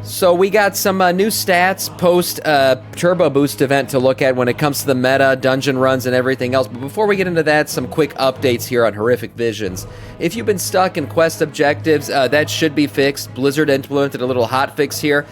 So we got some new stats post Turbo Boost event to look at when it comes to the meta, dungeon runs, and everything else. But before we get into that, some quick updates here on Horrific Visions. If you've been stuck in quest objectives, that should be fixed. Blizzard implemented a little hot fix here.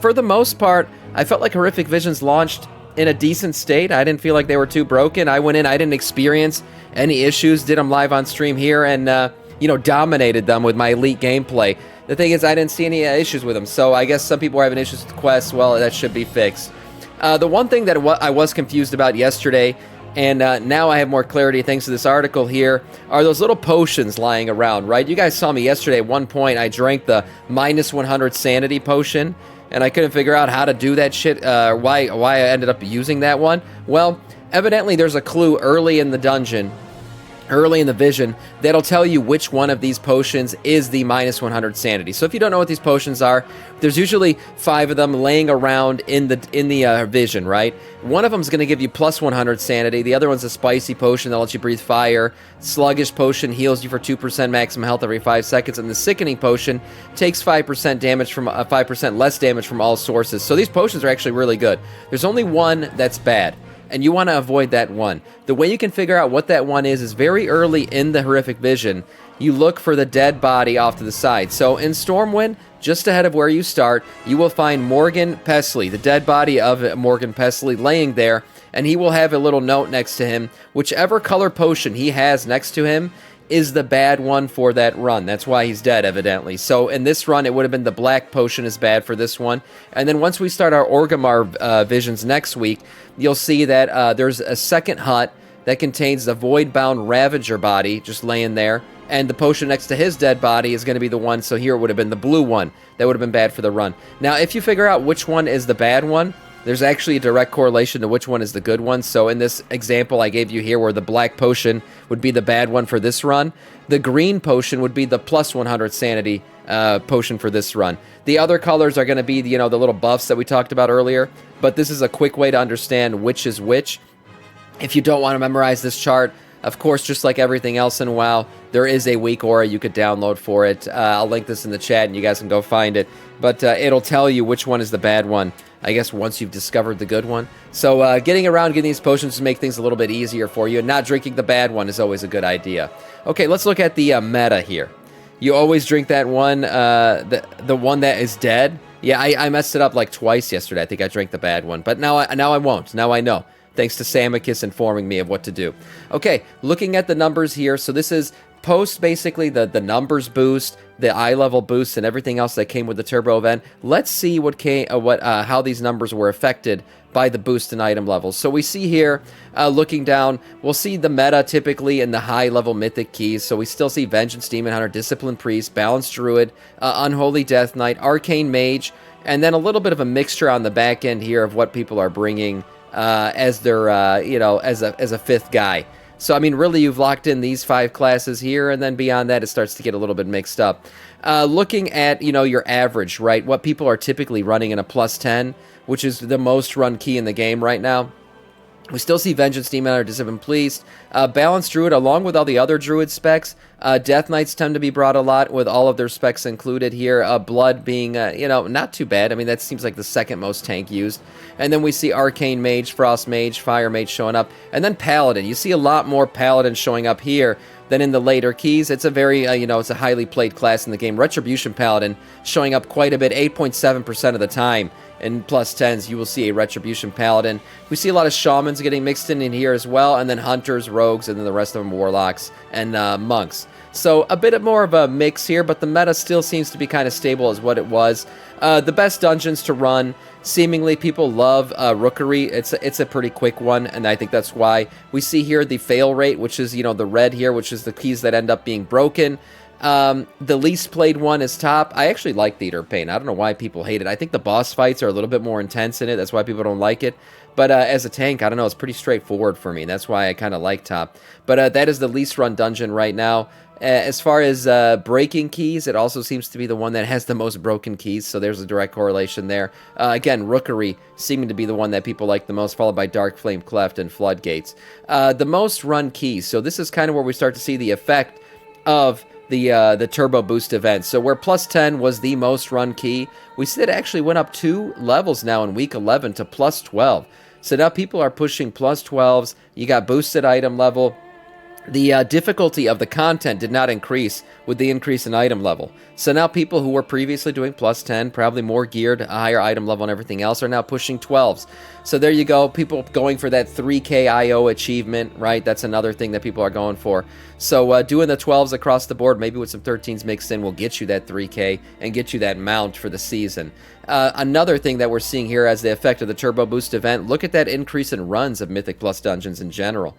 For the most part, I felt like Horrific Visions launched in a decent state. I didn't feel like they were too broken. I went in, I didn't experience any issues, did them live on stream here, and dominated them with my elite gameplay. The thing is, I didn't see any issues with them, so I guess some people are having issues with quests. Well, that should be fixed. The one thing that I was confused about yesterday, and now I have more clarity thanks to this article here, are those little potions lying around, right? You guys saw me yesterday at one point. I drank the minus 100 sanity potion, and I couldn't figure out how to do that shit, why I ended up using that one. Well, evidently there's a clue early in the dungeon, early in the vision, that'll tell you which one of these potions is the minus 100 sanity. So if you don't know what these potions are, there's usually 5 of them laying around in the vision, right? One of them is going to give you plus 100 sanity. The other one's a spicy potion that lets you breathe fire. Sluggish potion heals you for 2% maximum health every 5 seconds, and the sickening potion takes 5% damage from 5% less damage from all sources. So these potions are actually really good. There's only one that's bad, and you want to avoid that one. The way you can figure out what that one is very early in the Horrific Vision. You look for the dead body off to the side. So in Stormwind, just ahead of where you start, you will find Morgan Pesley, the dead body of Morgan Pesley laying there, and he will have a little note next to him. Whichever color potion he has next to him is the bad one for that run. That's why he's dead, evidently. So in this run, it would have been the black potion is bad for this one. And then once we start our Orgrimmar visions next week, you'll see that there's a second hut that contains the void-bound Ravager body just laying there. And the potion next to his dead body is going to be the one, so here it would have been the blue one. That would have been bad for the run. Now, if you figure out which one is the bad one, there's actually a direct correlation to which one is the good one. So in this example I gave you here, where the black potion would be the bad one for this run, the green potion would be the plus 100 sanity potion for this run. The other colors are going to be the little buffs that we talked about earlier, but this is a quick way to understand which is which. If you don't want to memorize this chart, of course, just like everything else in WoW, there is a weak aura you could download for it. I'll link this in the chat and you guys can go find it. But it'll tell you which one is the bad one, I guess, once you've discovered the good one. So getting these potions to make things a little bit easier for you, and not drinking the bad one is always a good idea. Okay, let's look at the meta here. You always drink that one, the one that is dead. Yeah, I messed it up like twice yesterday. I think I drank the bad one, but now I won't. Now I know, thanks to Samiccus informing me of what to do. Okay, looking at the numbers here. So this is post basically the numbers boost, the eye level boost, and everything else that came with the turbo event. Let's see how these numbers were affected by the boost in item levels. So we see here, looking down, we'll see the meta typically in the high level mythic keys. So we still see Vengeance Demon Hunter, Disciplined Priest, Balanced Druid, Unholy Death Knight, Arcane Mage, and then a little bit of a mixture on the back end here of what people are bringing as their as a fifth guy. So, I mean, really, you've locked in these 5 classes here, and then beyond that, it starts to get a little bit mixed up. Looking at, your average, right, what people are typically running in a plus 10, which is the most run key in the game right now. We still see Vengeance Demon Hunter, Disciplined Priest, Balanced Druid, along with all the other Druid specs. Death Knights tend to be brought a lot with all of their specs included here. Blood being, not too bad. I mean, that seems like the second most tank used. And then we see Arcane Mage, Frost Mage, Fire Mage showing up. And then Paladin. You see a lot more Paladin showing up here than in the later keys. It's a very, it's a highly played class in the game. Retribution Paladin showing up quite a bit, 8.7% of the time. In plus 10s, you will see a Retribution Paladin. We see a lot of Shamans getting mixed in here as well, and then Hunters, Rogues, and then the rest of them Warlocks and Monks. So a bit more of a mix here, but the meta still seems to be kind of stable as what it was. The best dungeons to run, seemingly people love Rookery. It's a pretty quick one, and I think that's why we see here the fail rate, which is, the red here, which is the keys that end up being broken. The least played one is top. I actually like Theater of Pain. I don't know why people hate it. I think the boss fights are a little bit more intense in it. That's why people don't like it. But as a tank, I don't know, it's pretty straightforward for me. That's why I kind of like top. But that is the least run dungeon right now. As far as breaking keys, it also seems to be the one that has the most broken keys, so there's a direct correlation there. Again, Rookery seeming to be the one that people like the most, followed by Dark Flame Cleft and Floodgates. The most run keys, so this is kind of where we start to see the effect of the Turbo Boost event. So where plus 10 was the most run key, we see that it actually went up 2 levels now in week 11 to plus 12. So now people are pushing plus 12s. You got boosted item level. The difficulty of the content did not increase with the increase in item level. So now people who were previously doing plus 10, probably more geared, a higher item level and everything else, are now pushing 12s. So there you go, people going for that 3K IO achievement, right? That's another thing that people are going for. So doing the 12s across the board, maybe with some 13s mixed in, will get you that 3K and get you that mount for the season. Another thing that we're seeing here as the effect of the Turbo Boost event, look at that increase in runs of Mythic Plus dungeons in general.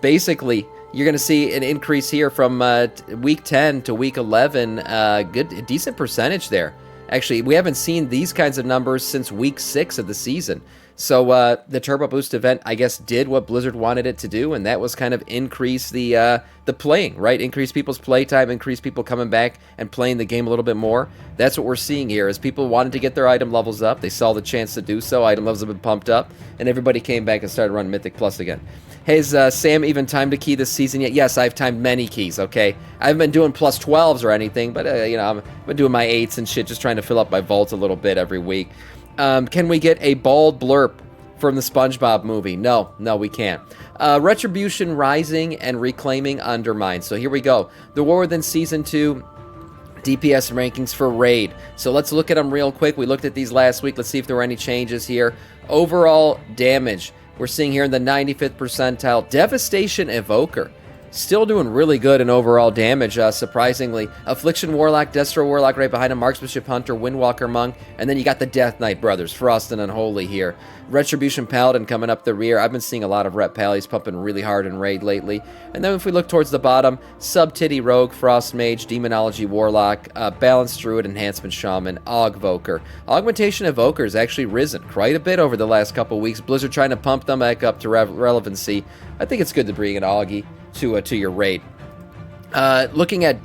Basically, you're going to see an increase here from week 10 to week 11, decent percentage there. Actually, we haven't seen these kinds of numbers since week 6 of the season. So the Turbo Boost event, I guess, did what Blizzard wanted it to do, and that was kind of increase the playing, right? Increase people's playtime, increase people coming back and playing the game a little bit more. That's what we're seeing here, is people wanted to get their item levels up. They saw the chance to do so. Item levels have been pumped up, and everybody came back and started running Mythic Plus again. Has Sam even timed a key this season yet? Yes, I've timed many keys, okay? I haven't been doing plus 12s or anything, but, I've been doing my 8s and shit, just trying to fill up my vault a little bit every week. Can we get a bald blurb from the SpongeBob movie? No, we can't. Retribution Rising and Reclaiming Undermine. So here we go. The War Within Season 2 DPS rankings for Raid. So let's look at them real quick. We looked at these last week. Let's see if there were any changes here. Overall damage, we're seeing here in the 95th percentile. Devastation Evoker, still doing really good in overall damage, surprisingly. Affliction Warlock, Destro Warlock right behind him, Marksmanship Hunter, Windwalker Monk, and then you got the Death Knight brothers, Frost and Unholy here. Retribution Paladin coming up the rear. I've been seeing a lot of Rep Pallies pumping really hard in Raid lately. And then if we look towards the bottom, Sub-Titty Rogue, Frost Mage, Demonology Warlock, Balanced Druid, Enhancement Shaman, Augvoker. Augmentation Evoker has actually risen quite a bit over the last couple weeks. Blizzard trying to pump them back up to relevancy. I think it's good to bring an Augie to your raid. Looking at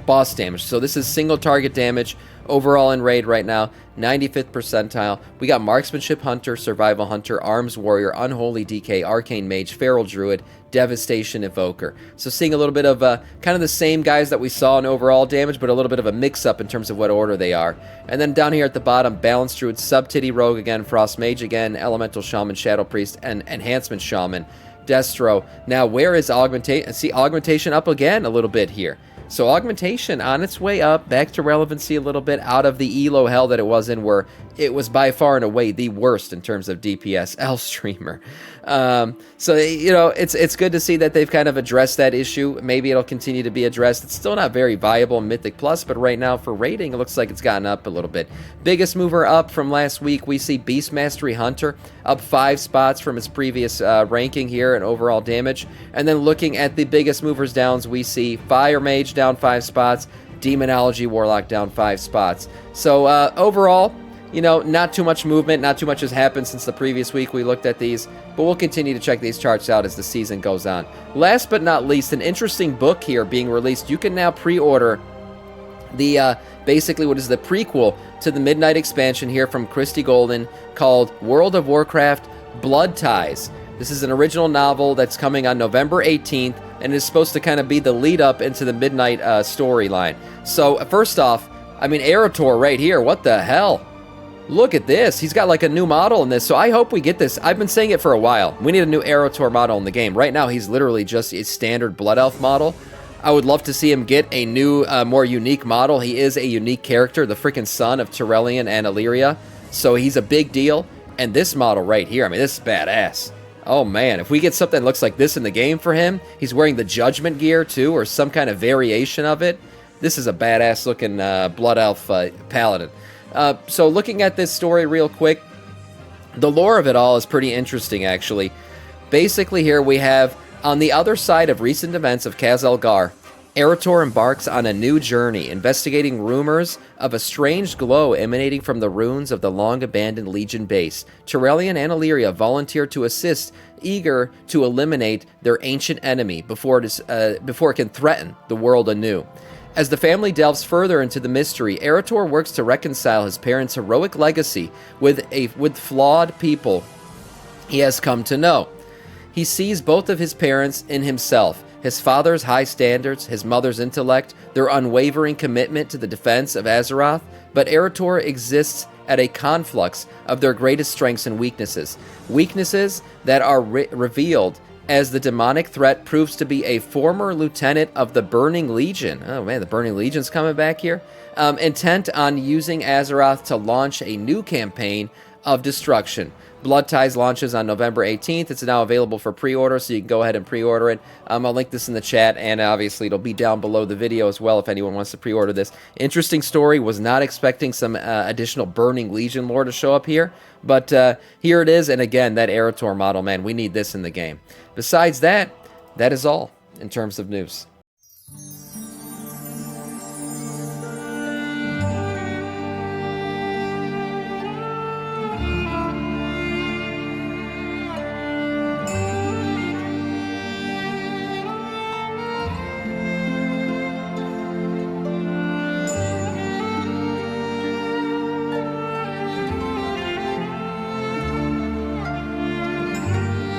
boss damage, so this is single target damage overall in raid right now, 95th percentile. We got Marksmanship Hunter, Survival Hunter, Arms Warrior, Unholy DK, Arcane Mage, Feral Druid, Devastation Evoker. So seeing a little bit of kind of the same guys that we saw in overall damage, but a little bit of a mix-up in terms of what order they are. And then down here at the bottom, Balanced Druid, Sub-Titty Rogue again, Frost Mage again, Elemental Shaman, Shadow Priest, and Enhancement Shaman, Destro. Now, where is Augmentation? See, Augmentation up again a little bit here. So Augmentation on its way up, back to relevancy a little bit, out of the elo hell that it was in, where it was by far and away the worst in terms of DPS L streamer. So, it's good to see that they've kind of addressed that issue. Maybe it'll continue to be addressed. It's still not very viable in Mythic Plus, but right now for rating, it looks like it's gotten up a little bit. Biggest mover up from last week, we see Beast Mastery Hunter up 5 spots from its previous ranking here in overall damage. And then looking at the biggest movers downs, we see Fire Mage down 5 spots, Demonology Warlock down 5 spots. So overall, not too much movement, not too much has happened since the previous week we looked at these, but we'll continue to check these charts out as the season goes on. Last but not least, an interesting book here being released. You can now pre-order the basically what is the prequel to the Midnight expansion here from Christy Golden, called World of Warcraft Blood Ties. This is an original novel that's coming on November 18th, and is supposed to kind of be the lead up into the Midnight storyline. So first off, Eretor right here, what the hell? Look at this. He's got like a new model in this, so I hope we get this. I've been saying it for a while. We need a new Eretor model in the game. Right now, he's literally just a standard Blood Elf model. I would love to see him get a new, more unique model. He is a unique character, the freaking son of Tyrellian and Illyria, so he's a big deal. And this model right here, this is badass. Oh man, if we get something that looks like this in the game for him, he's wearing the Judgment gear too, or some kind of variation of it. This is a badass looking Blood Elf Paladin. So looking at this story real quick, the lore of it all is pretty interesting, actually. Basically here we have, on the other side of recent events of Khaz-Elgar, Eretor embarks on a new journey, investigating rumors of a strange glow emanating from the ruins of the long-abandoned Legion base. Tyrellian and Illyria volunteer to assist, eager to eliminate their ancient enemy before it can threaten the world anew. As the family delves further into the mystery, Eretor works to reconcile his parents' heroic legacy with flawed people he has come to know. He sees both of his parents in himself his father's high standards, his mother's intellect, their unwavering commitment to the defense of Azeroth, but Eretor exists at a conflux of their greatest strengths and weaknesses. Weaknesses that are revealed as the demonic threat proves to be a former lieutenant of the Burning Legion. Oh man, the Burning Legion's coming back here. Intent on using Azeroth to launch a new campaign of destruction. Blood Ties launches on November 18th. It's now available for pre-order, so you can go ahead and pre-order it. I'll link this in the chat, and obviously it'll be down below the video as well if anyone wants to pre-order this. Interesting story. Was not expecting some additional Burning Legion lore to show up here, but here it is. And again, that Eretor model, man, we need this in the game. Besides that, that is all in terms of news.